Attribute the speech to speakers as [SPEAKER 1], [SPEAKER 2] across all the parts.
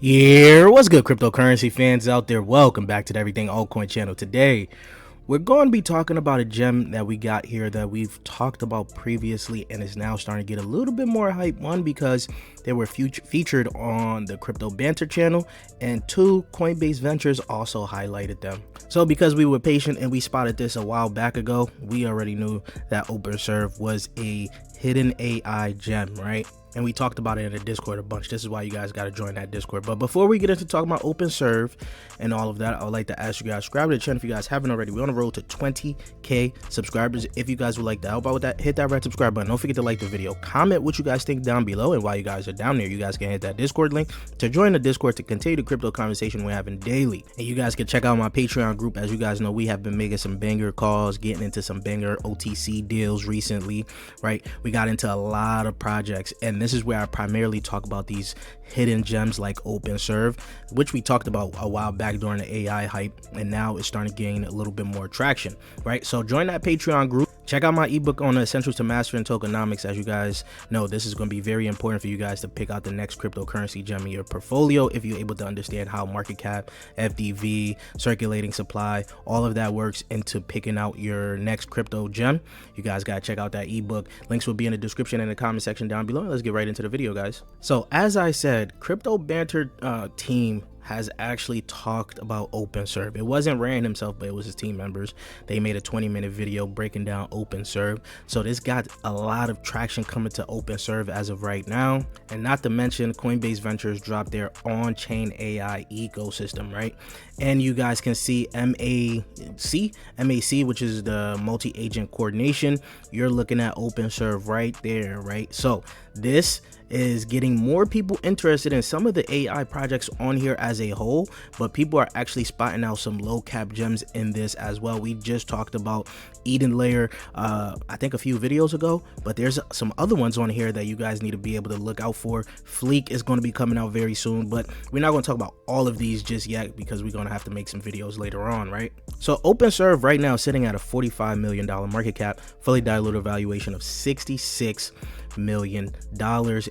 [SPEAKER 1] Yeah, what's good, cryptocurrency fans out there? Welcome back to the Everything Altcoin channel. Today, we're going to be talking about a gem that we got here that we've talked about previously and is now starting to get a little bit more hype. One, because they were featured on the Crypto Banter channel, and two, Coinbase Ventures also highlighted them. So because we were patient and we spotted this a while back ago, we already knew that OpenServe was a hidden AI gem, right? And we talked about it in the Discord a bunch. This is why you guys got to join that Discord. But before we get into talking about OpenServe and all of that, I would like to ask you guys, subscribe to the channel if you guys haven't already. We're on the road to 20K subscribers. If you guys would like to help out with that, hit that red subscribe button. Don't forget to like the video. Comment what you guys think down below. And while you guys are down there, you guys can hit that Discord link to join the Discord to continue the crypto conversation we're having daily. And you guys can check out my Patreon group. As you guys know, we have been making some banger calls, getting into some banger OTC deals recently, right? We got into a lot of projects, and this is where I primarily talk about these hidden gems like OpenServe, which we talked about a while back during the AI hype, and now it's starting to gain a little bit more traction, right? So join that Patreon group. Check out my ebook on the essentials to mastering tokenomics. As you guys know, this is going to be very important for you guys to pick out the next cryptocurrency gem in your portfolio if you're able to understand how market cap, FDV, circulating supply, all of that works into picking out your next crypto gem. You guys got to check out that ebook. Links will be in the description and the comment section down below. Let's get right into the video, guys. So as I said, Crypto Banter team has actually talked about OpenServe. It wasn't Rand himself, but it was his team members. They made a 20-minute video breaking down OpenServe. So this got a lot of traction coming to OpenServe as of right now. And not to mention, Coinbase Ventures dropped their on-chain AI ecosystem, right? And you guys can see MAC, which is the multi-agent coordination. You're looking at OpenServe right there, right? So this is getting more people interested in some of the AI projects on here as a whole, but people are actually spotting out some low cap gems in this as well. We just talked about Eden Layer I think a few videos ago, but there's some other ones on here that you guys need to be able to look out for. Fleek is going to be coming out very soon, but we're not going to talk about all of these just yet because we're going to have to make some videos later on, right? So OpenServe right now sitting at a $45 million market cap, fully diluted valuation of $66 million,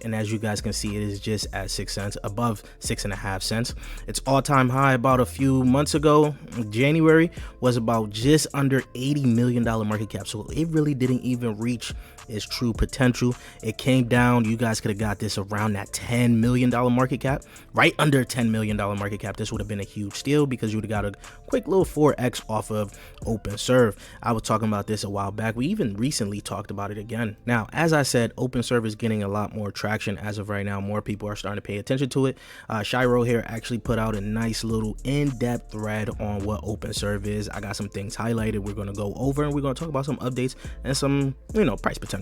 [SPEAKER 1] and as you guys can see, it is just at 6 cents, above 6.5 cents. Its all-time high about a few months ago, January, was about just under $80 million market cap, so it really didn't even reach its true potential. It came down. You guys could have got this around that $10 million market cap, right under $10 million market cap. This would have been a huge steal because you would have got a quick little 4x off of OpenServe. I was talking about this a while back. We even recently talked about it again. Now, as I said, OpenServe is getting a lot more traction as of right now. More people are starting to pay attention to it. Shiro here actually put out a nice little in-depth thread on what OpenServe is. I got some things highlighted we're going to go over, and we're going to talk about some updates and some, price potentials.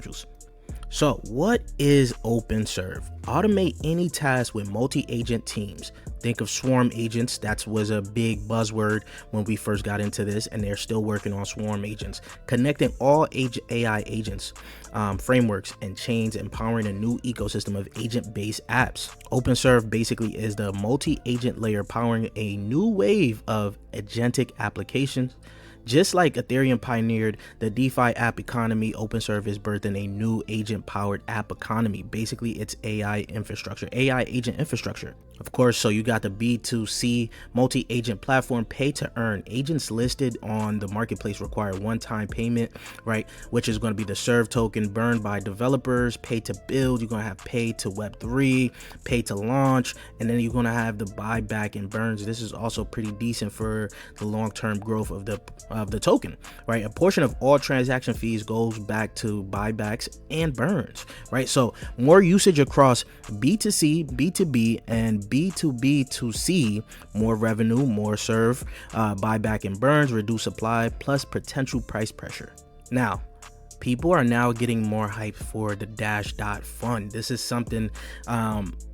[SPEAKER 1] So what is OpenServe? Automate any task with multi-agent teams. Think of swarm agents. That was a big buzzword when we first got into this, and they're still working on swarm agents. Connecting all AI agents, frameworks, and chains, empowering a new ecosystem of agent-based apps. OpenServe basically is the multi-agent layer powering a new wave of agentic applications. Just like Ethereum pioneered the DeFi app economy, OpenServe is birthing a new agent-powered app economy. Basically, it's AI infrastructure, AI agent infrastructure. Of course, so you got the B2C multi-agent platform, pay to earn. Agents listed on the marketplace require one-time payment, right? Which is going to be the Serve token burned by developers, pay to build. You're going to have pay to Web3, pay to launch, and then you're going to have the buyback and burns. This is also pretty decent for the long-term growth of the token, right? A portion of all transaction fees goes back to buybacks and burns, right? So more usage across B2C, B2B, and B2B2C, more revenue, more serve, buyback and burns, reduce supply, plus potential price pressure. Now, people are now getting more hype for the Dash fund. This is something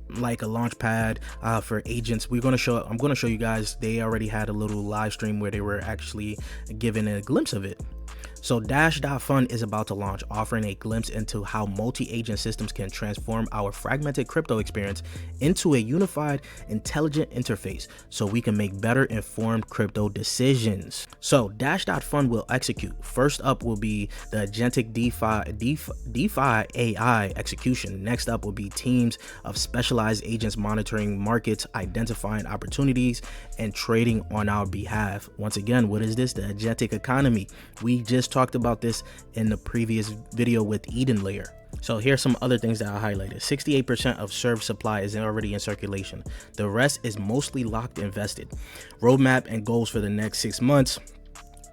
[SPEAKER 1] like a launch pad for agents. I'm going to show you guys. They already had a little live stream where they were actually giving a glimpse of it. So Dash.Fund is about to launch, offering a glimpse into how multi-agent systems can transform our fragmented crypto experience into a unified, intelligent interface so we can make better informed crypto decisions. So Dash.Fund will execute. First up will be the agentic DeFi AI execution. Next up will be teams of specialized agents monitoring markets, identifying opportunities, and trading on our behalf. Once again, what is this? The agentic economy. We just talked about this in the previous video with Eden Layer. So here's some other things that I highlighted. 68% of serve supply is already in circulation. The rest is mostly locked invested. Roadmap and goals for the next 6 months.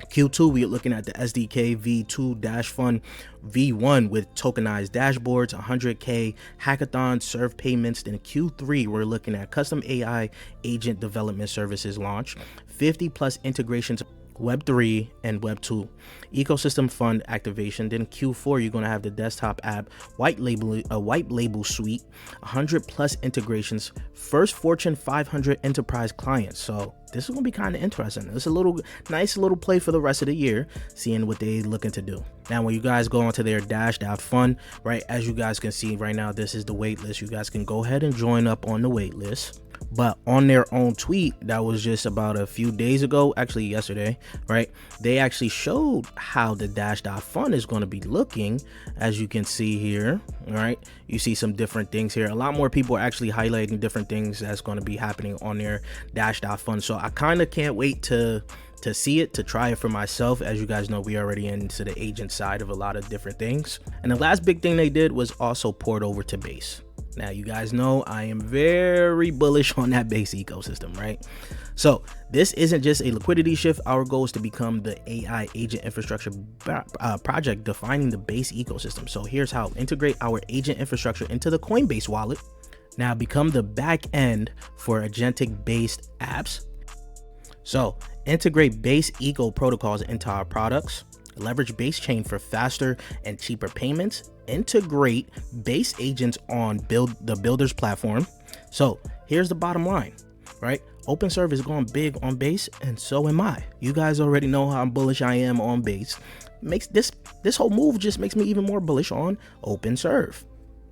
[SPEAKER 1] Q2, we're looking at the SDK V2 Dash Fund V1 with tokenized dashboards, 100K hackathon serve payments. Then Q3, we're looking at custom AI agent development services launch, 50 plus integrations, Web3 and Web2 ecosystem fund activation. Then Q4, you're going to have the desktop app white label suite, 100 plus integrations, first Fortune 500 enterprise clients. So this is going to be kind of interesting. It's a nice little play for the rest of the year, seeing what they looking to do. Now, when you guys go onto their Dash.Fund, right, as you guys can see right now, this is the wait list. You guys can go ahead and join up on the wait list. But on their own tweet that was just about a few days ago, actually yesterday, right, they actually showed how the Dash.Fund is going to be looking. As you can see here, all right, you see some different things here. A lot more people are actually highlighting different things that's going to be happening on their Dash.Fund. So I kind of can't wait to see it, to try it for myself. As you guys know, we already into the agent side of a lot of different things. And the last big thing they did was also port over to Base. Now, you guys know I am very bullish on that Base ecosystem, right? So this isn't just a liquidity shift. Our goal is to become the AI agent infrastructure project defining the Base ecosystem. So here's how: integrate our agent infrastructure into the Coinbase wallet. Now become the back end for agentic based apps. So integrate Base eco protocols into our products. Leverage Base chain for faster and cheaper payments. Integrate Base agents on the builders platform. So here's the bottom line, right? OpenServe is going big on Base, and so am I. You guys already know how bullish I am on Base. Makes this whole move just makes me even more bullish on OpenServe.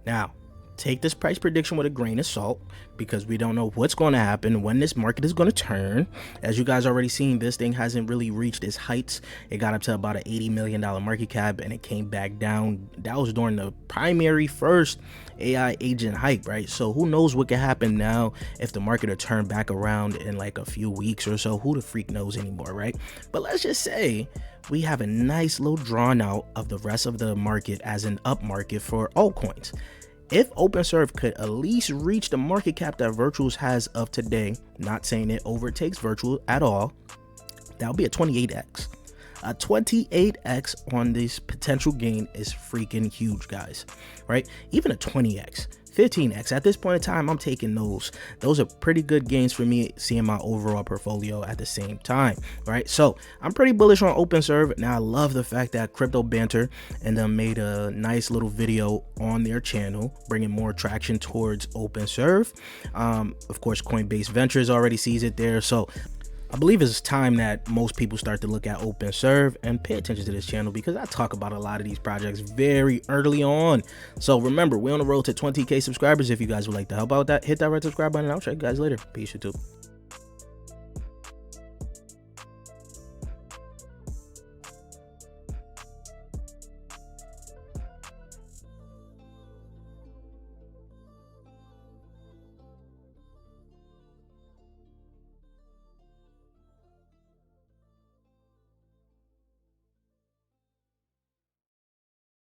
[SPEAKER 1] Now, take this price prediction with a grain of salt, because we don't know what's going to happen, when this market is going to turn. As you guys already seen, this thing hasn't really reached its heights. It got up to about an $80 million market cap, and it came back down. That was during the primary first AI agent hype, right? So who knows what could happen now if the market will turn back around in like a few weeks or so. Who the freak knows anymore, right? But let's just say we have a nice little drawn out of the rest of the market as an up market for altcoins. If OpenServe could at least reach the market cap that Virtuals has of today, not saying it overtakes Virtual at all, that would be a 28x. A 28x on this potential gain is freaking huge, guys, right? Even a 20x, 15x. At this point in time, I'm taking those. Those are pretty good gains for me, seeing my overall portfolio at the same time, right? So I'm pretty bullish on OpenServe. Now, I love the fact that Crypto Banter and them made a nice little video on their channel, bringing more traction towards OpenServe. Of course, Coinbase Ventures already sees it there. So I believe it's time that most people start to look at OpenServe and pay attention to this channel, because I talk about a lot of these projects very early on. So remember, we're on the road to 20K subscribers. If you guys would like to help out with that, hit that red subscribe button, and I'll check you guys later. Peace, YouTube.